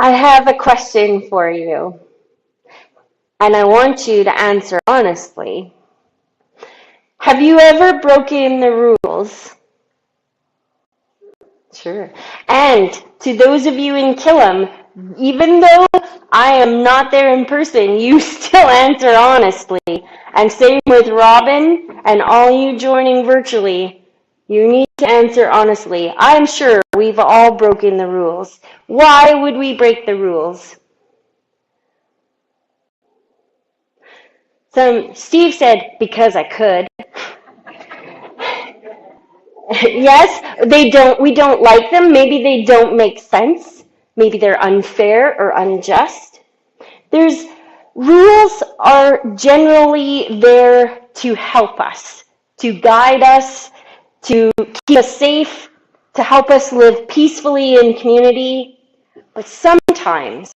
I have a question for you, and I want you to answer honestly. Have you ever broken the rules? Sure. And to those of you in Killam, even though I am not there in person, you still answer honestly. And same with Robin and all you joining virtually. You need to answer honestly. I'm sure we've all broken the rules. Why would we break the rules? Steve said, because I could. Yes, we don't like them. Maybe they don't make sense. Maybe they're unfair or unjust. Rules are generally there to help us, to guide us, to keep us safe, to help us live peacefully in community. But sometimes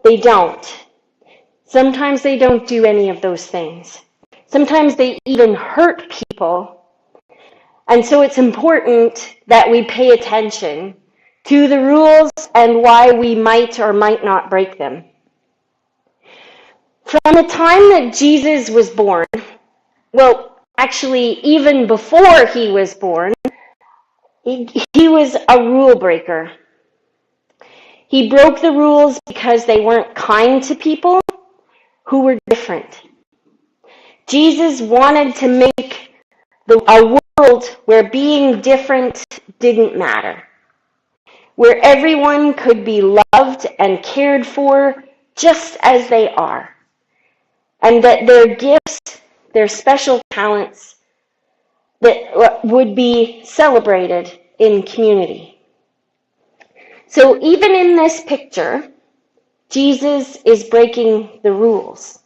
they don't. Sometimes they don't do any of those things. Sometimes they even hurt people. And so it's important that we pay attention to the rules and why we might or might not break them. From the time that Jesus was born, well, actually, even before he was born, he was a rule breaker. He broke the rules because they weren't kind to people who were different. Jesus wanted to make a world where being different didn't matter, where everyone could be loved and cared for just as they are, and that their gifts, their special talents, that would be celebrated in community. So even in this picture, Jesus is breaking the rules.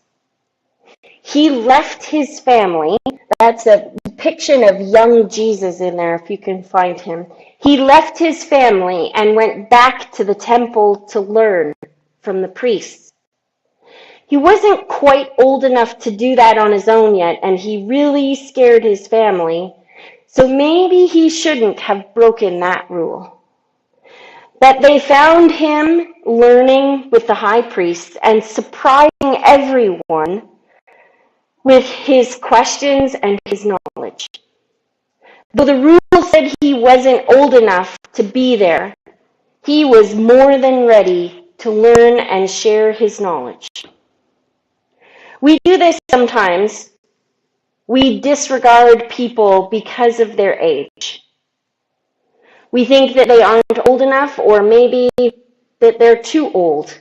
He left his family. That's a depiction of young Jesus in there, if you can find him. He left his family and went back to the temple to learn from the priests. He wasn't quite old enough to do that on his own yet, and he really scared his family. So maybe he shouldn't have broken that rule. But they found him learning with the high priest and surprising everyone with his questions and his knowledge. Though the rule said he wasn't old enough to be there, he was more than ready to learn and share his knowledge. We do this sometimes. We disregard people because of their age. We think that they aren't old enough, or maybe that they're too old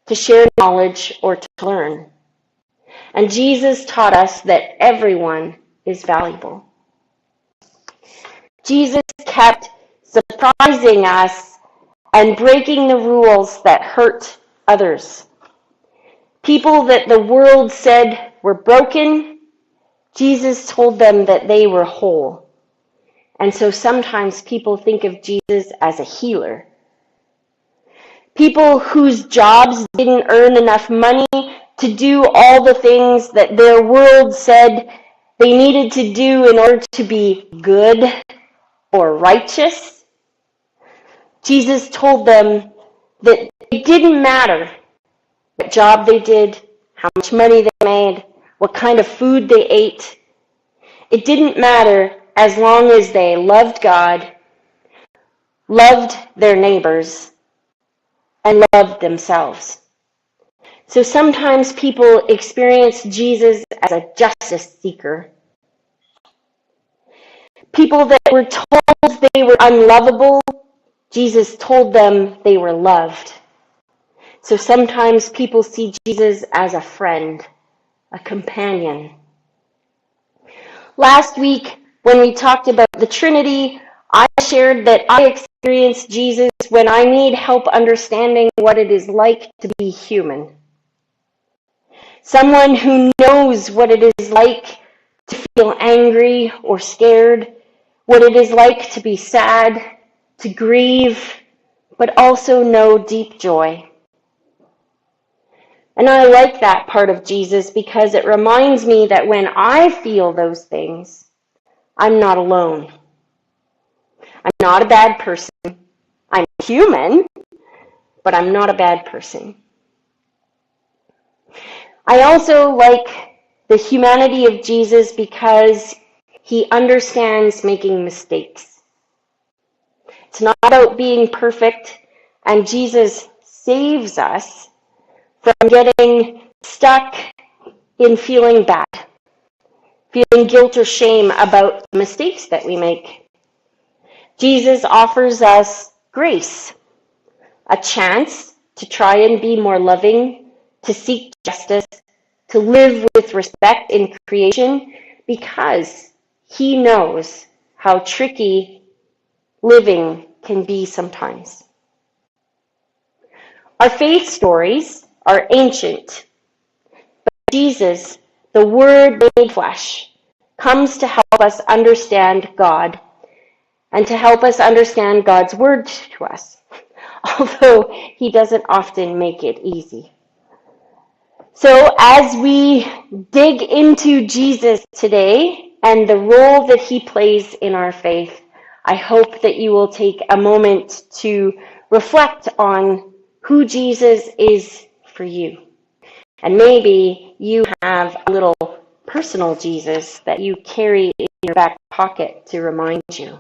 to share knowledge or to learn. And Jesus taught us that everyone is valuable. Jesus kept surprising us and breaking the rules that hurt others. People that the world said were broken, Jesus told them that they were whole. And so sometimes people think of Jesus as a healer. People whose jobs didn't earn enough money to do all the things that their world said they needed to do in order to be good or righteous. Jesus told them that it didn't matter what job they did, how much money they made, what kind of food they ate. It didn't matter as long as they loved God, loved their neighbors, and loved themselves. So sometimes people experience Jesus as a justice seeker. People that were told they were unlovable, Jesus told them they were loved. So sometimes people see Jesus as a friend, a companion. Last week, when we talked about the Trinity, I shared that I experience Jesus when I need help understanding what it is like to be human. Someone who knows what it is like to feel angry or scared, what it is like to be sad, to grieve, but also know deep joy. And I like that part of Jesus because it reminds me that when I feel those things, I'm not alone. I'm not a bad person. I'm human, but I'm not a bad person. I also like the humanity of Jesus because he understands making mistakes. It's not about being perfect, and Jesus saves us from getting stuck in feeling bad, feeling guilt or shame about the mistakes that we make. Jesus offers us grace, a chance to try and be more loving, to seek justice, to live with respect in creation, because he knows how tricky living can be sometimes. Our faith stories are ancient, but Jesus, the Word made flesh, comes to help us understand God and to help us understand God's Word to us, although he doesn't often make it easy. So as we dig into Jesus today and the role that he plays in our faith, I hope that you will take a moment to reflect on who Jesus is for you. And maybe you have a little personal Jesus that you carry in your back pocket to remind you.